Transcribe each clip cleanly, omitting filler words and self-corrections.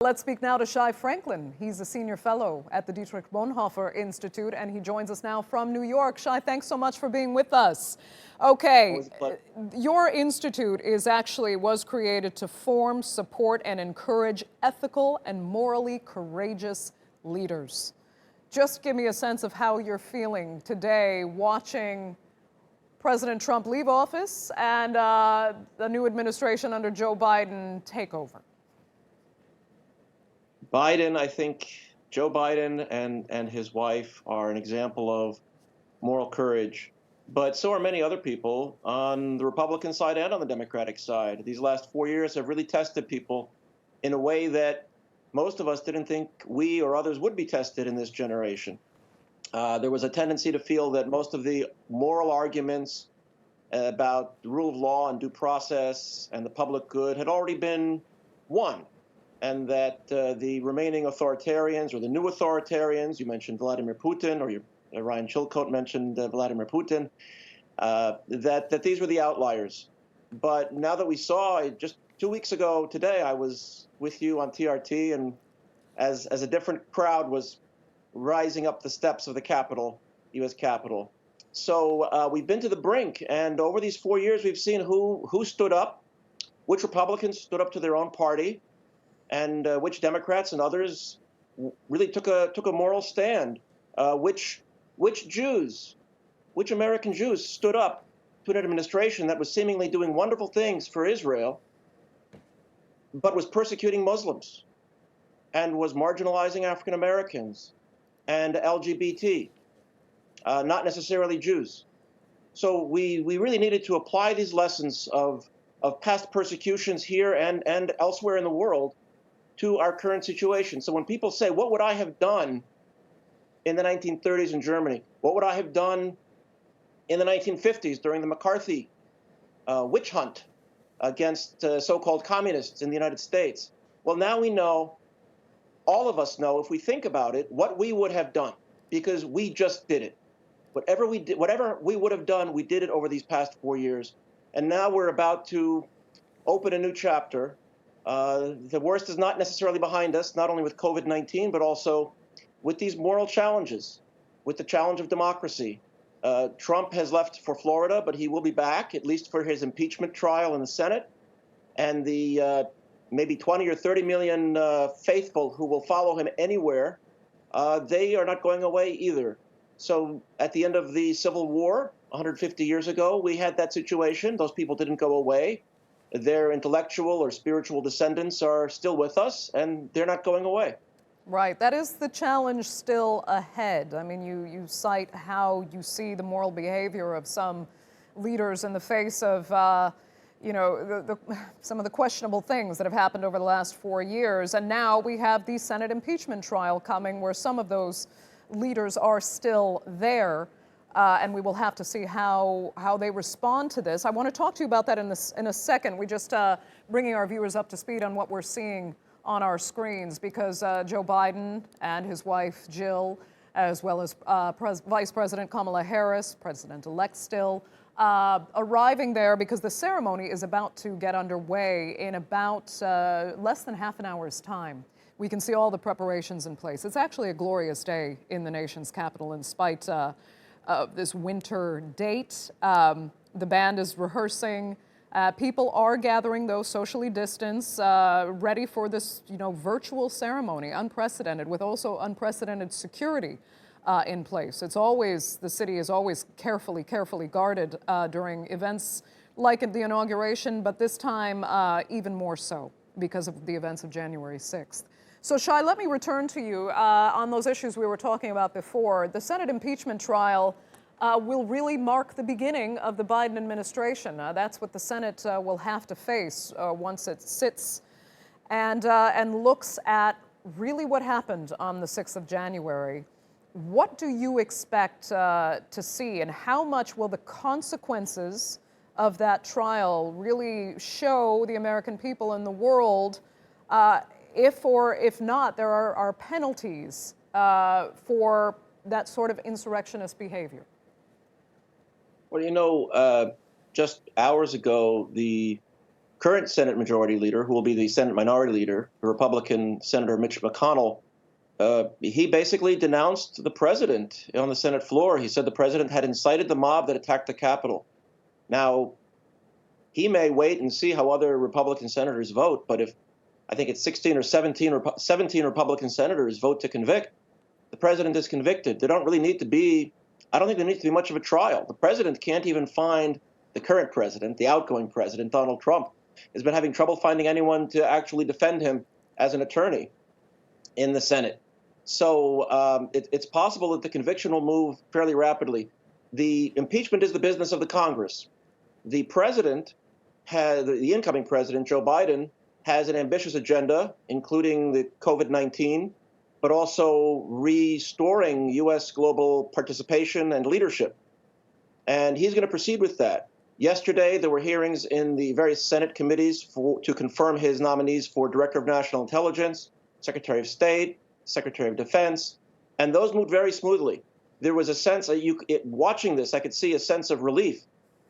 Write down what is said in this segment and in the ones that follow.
Let's speak now to Shai Franklin. He's a senior fellow at the Dietrich Bonhoeffer Institute, and he joins us now from New York. Shai, thanks so much for being with us. Okay, your institute was created to form, support, and encourage ethical and morally courageous leaders. Just give me a sense of how you're feeling today watching President Trump leave office and the new administration under Joe Biden take over. Biden, I think Joe Biden and his wife are an example of moral courage, but so are many other people on the Republican side and on the Democratic side. These last 4 years have really tested people in a way that most of us didn't think we or others would be tested in this generation. There was a tendency to feel that most of the moral arguments about the rule of law and due process and the public good had already been won, and that the remaining authoritarians, or the new authoritarians, you mentioned Vladimir Putin, or Ryan Chilcote mentioned Vladimir Putin, that these were the outliers. But now that we saw, just 2 weeks ago today, I was with you on TRT, and as a different crowd was rising up the steps of the Capitol, U.S. Capitol. So we've been to the brink, and over these 4 years, we've seen who stood up, which Republicans stood up to their own party, and which Democrats and others really took a moral stand. Which Jews, which American Jews stood up to an administration that was seemingly doing wonderful things for Israel, but was persecuting Muslims and was marginalizing African Americans and LGBT, not necessarily Jews. So we really needed to apply these lessons of past persecutions here and elsewhere in the world to our current situation. So when people say, what would I have done in the 1930s in Germany? What would I have done in the 1950s during the McCarthy witch hunt against so-called communists in the United States? Well, now we know, all of us know, if we think about it, what we would have done, because we just did it. Whatever we would have done, we did it over these past 4 years. And now we're about to open a new chapter. The worst is not necessarily behind us, not only with COVID-19, but also with these moral challenges, with the challenge of democracy. Trump has left for Florida, but he will be back, at least for his impeachment trial in the Senate. And the maybe 20 or 30 million faithful who will follow him anywhere, they are not going away either. So at the end of the Civil War, 150 years ago, we had that situation. Those people didn't go away. Their intellectual or spiritual descendants are still with us, and they're not going away. Right. That is the challenge still ahead. I mean, you cite how you see the moral behavior of some leaders in the face of, some of the questionable things that have happened over the last 4 years. And now we have the Senate impeachment trial coming, where some of those leaders are still there. And we will have to see how they respond to this. I want to talk to you about that in a second. We just bringing our viewers up to speed on what we're seeing on our screens, because Joe Biden and his wife Jill, as well as Vice President Kamala Harris, President-elect still, arriving there because the ceremony is about to get underway in about less than half an hour's time. We can see all the preparations in place. It's actually a glorious day in the nation's capital in spite of this winter date. The band is rehearsing. People are gathering, though, socially distanced, ready for this, virtual ceremony, unprecedented, with also unprecedented security in place. The city is always carefully guarded during events like at the inauguration, but this time even more so because of the events of January 6th. So, Shai, let me return to you on those issues we were talking about before. The Senate impeachment trial will really mark the beginning of the Biden administration. That's what the Senate will have to face once it sits and looks at really what happened on the 6th of January. What do you expect to see, and how much will the consequences of that trial really show the American people and the world? If or if not, there are penalties for that sort of insurrectionist behavior. Well, just hours ago, the current Senate Majority Leader, who will be the Senate Minority Leader, the Republican Senator Mitch McConnell, he basically denounced the president on the Senate floor. He said the president had incited the mob that attacked the Capitol. Now, he may wait and see how other Republican senators vote, but if I think it's 16 or 17 Republican senators vote to convict, the president is convicted. There don't really need to be, I don't think there needs to be much of a trial. The president can't even find the current president, the outgoing president, Donald Trump, has been having trouble finding anyone to actually defend him as an attorney in the Senate. So it's possible that the conviction will move fairly rapidly. The impeachment is the business of the Congress. The president, the incoming president, Joe Biden, has an ambitious agenda, including the COVID-19, but also restoring U.S. global participation and leadership. And he's going to proceed with that. Yesterday, there were hearings in the various Senate committees to confirm his nominees for Director of National Intelligence, Secretary of State, Secretary of Defense, and those moved very smoothly. There was a sense, watching this, I could see a sense of relief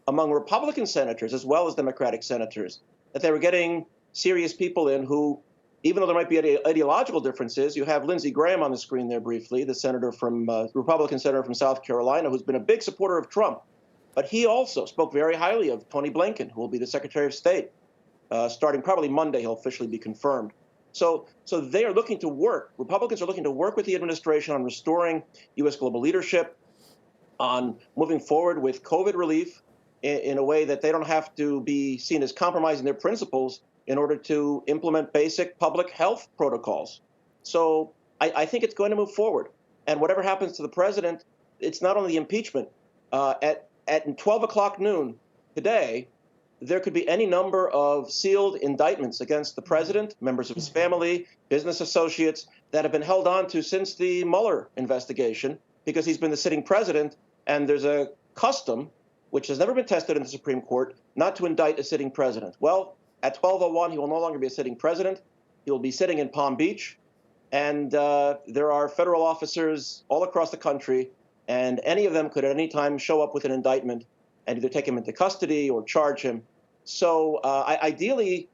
among Republican senators as well as Democratic senators, that they were getting serious people in who, even though there might be ideological differences, you have Lindsey Graham on the screen there briefly, the Republican senator from South Carolina, who's been a big supporter of Trump. But he also spoke very highly of Tony Blinken, who will be the Secretary of State. Starting probably Monday, he'll officially be confirmed. So they are looking to work. Republicans are looking to work with the administration on restoring U.S. global leadership, on moving forward with COVID relief in a way that they don't have to be seen as compromising their principles in order to implement basic public health protocols. So I think it's going to move forward. And whatever happens to the president, it's not only impeachment. At 12 o'clock noon today, there could be any number of sealed indictments against the president, members of his family, business associates that have been held on to since the Mueller investigation because he's been the sitting president. And there's a custom, which has never been tested in the Supreme Court, not to indict a sitting president. Well, at 12:01, he will no longer be a sitting president. He will be sitting in Palm Beach. And there are federal officers all across the country, and any of them could at any time show up with an indictment and either take him into custody or charge him. So ideally,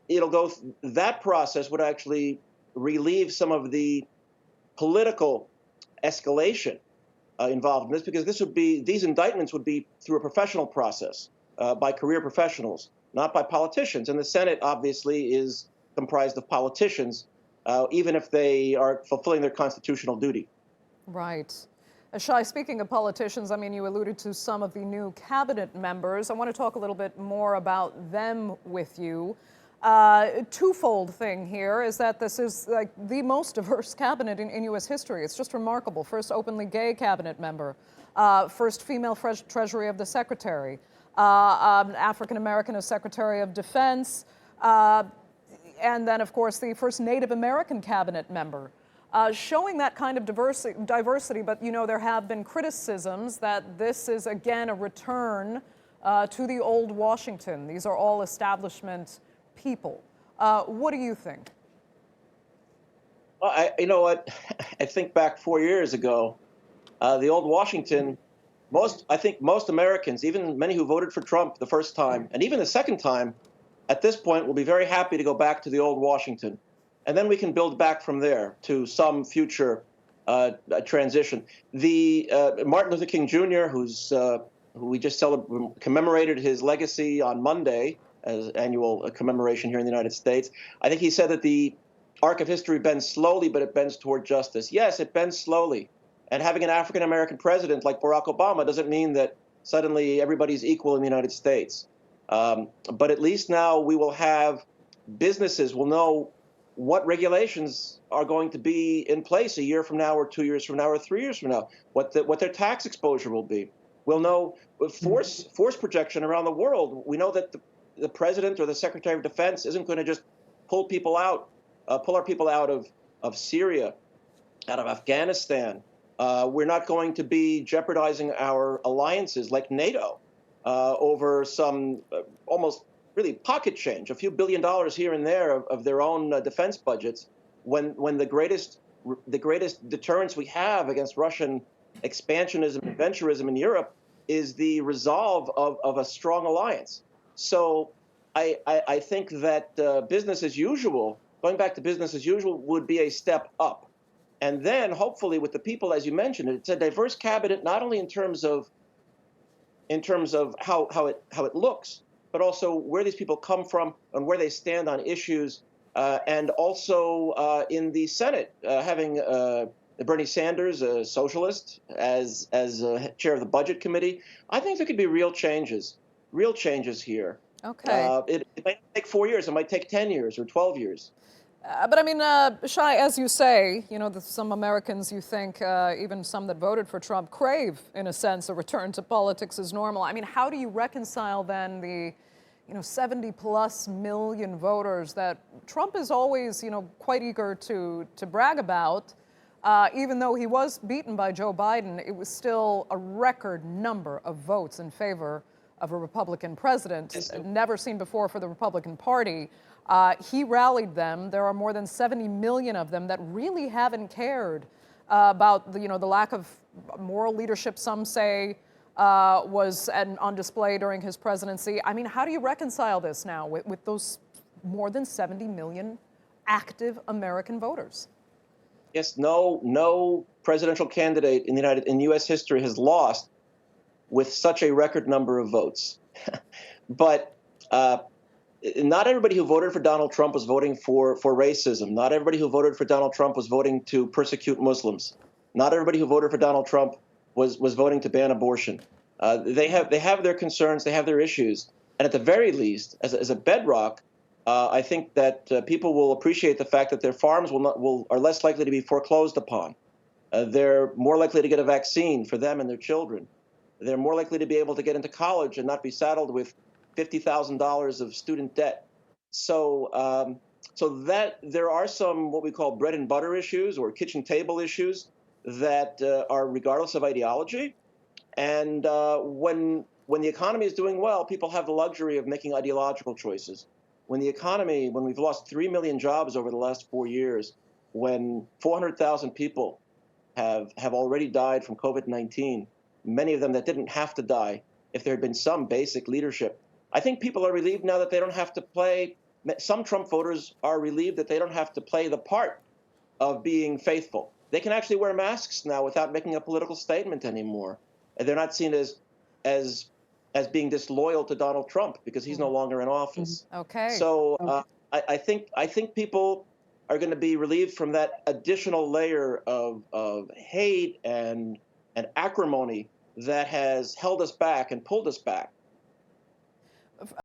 that process would actually relieve some of the political escalation involved in this, because these indictments would be through a professional process by career professionals, not by politicians. And the Senate obviously is comprised of politicians, even if they are fulfilling their constitutional duty. Right. Shai, speaking of politicians, I mean, you alluded to some of the new cabinet members. I want to talk a little bit more about them with you. Twofold thing here is that this is like the most diverse cabinet in U.S. history. It's just remarkable. First openly gay cabinet member, first female Treasury of the Secretary, African American as Secretary of Defense, and then, of course, the first Native American cabinet member. Showing that kind of diversity, but there have been criticisms that this is again a return to the old Washington. These are all establishment people. What do you think? Well, you know what? I think back 4 years ago, the old Washington. I think most Americans, even many who voted for Trump the first time and even the second time, at this point will be very happy to go back to the old Washington. And then we can build back from there to some future transition. The Martin Luther King Jr., who we just commemorated his legacy on Monday as annual commemoration here in the United States. I think he said that the arc of history bends slowly, but it bends toward justice. Yes, it bends slowly. And having an African American president like Barack Obama doesn't mean that suddenly everybody's equal in the United States. But at least now we will have businesses will know what regulations are going to be in place a year from now or 2 years from now or 3 years from now, what their tax exposure will be. We'll know force projection around the world. We know that the president or the Secretary of Defense isn't going to just pull our people out of Syria, out of Afghanistan. We're not going to be jeopardizing our alliances like NATO over some almost really pocket change, a few $1 billion here and there of their own defense budgets, when the greatest deterrence we have against Russian expansionism and venturism in Europe is the resolve of a strong alliance. So I think that business as usual, going back to business as usual, would be a step up. And then hopefully with the people, as you mentioned, it's a diverse cabinet, not only in terms of how it looks, but also where these people come from and where they stand on issues, and also in the Senate, having Bernie Sanders, a socialist, as chair of the Budget Committee. I think there could be real changes here. Okay. It might take 4 years, it might take 10 years or 12 years. But I mean, Shai, as you say, you know, some Americans, you think, even some that voted for Trump, crave, in a sense, a return to politics as normal. I mean, how do you reconcile then the, 70 plus million voters that Trump is always, quite eager to brag about? Even though he was beaten by Joe Biden, it was still a record number of votes in favor of a Republican president, Yes. never seen before for the Republican Party. He rallied them. There are more than 70 million of them that really haven't cared about the lack of moral leadership. Some say was on display during his presidency. I mean, how do you reconcile this now with those more than 70 million active American voters? Yes, no presidential candidate in U.S. history has lost with such a record number of votes. But not everybody who voted for Donald Trump was voting for racism. Not everybody who voted for Donald Trump was voting to persecute Muslims. Not everybody who voted for Donald Trump was voting to ban abortion. They have their concerns, they have their issues, and at the very least, as a bedrock, I think that people will appreciate the fact that their farms are less likely to be foreclosed upon. They're more likely to get a vaccine for them and their children. They're more likely to be able to get into college and not be saddled with $50,000 of student debt. So that there are some what we call bread and butter issues or kitchen table issues that are regardless of ideology. And when the economy is doing well, people have the luxury of making ideological choices. When we've lost 3 million jobs over the last 4 years, when 400,000 people have already died from COVID-19, many of them that didn't have to die if there had been some basic leadership. I think people are relieved now that they don't have to play. Some Trump voters are relieved that they don't have to play the part of being faithful. They can actually wear masks now without making a political statement anymore. And they're not seen as being disloyal to Donald Trump because he's no longer in office. Okay. So I think people are going to be relieved from that additional layer of hate and acrimony that has held us back and pulled us back.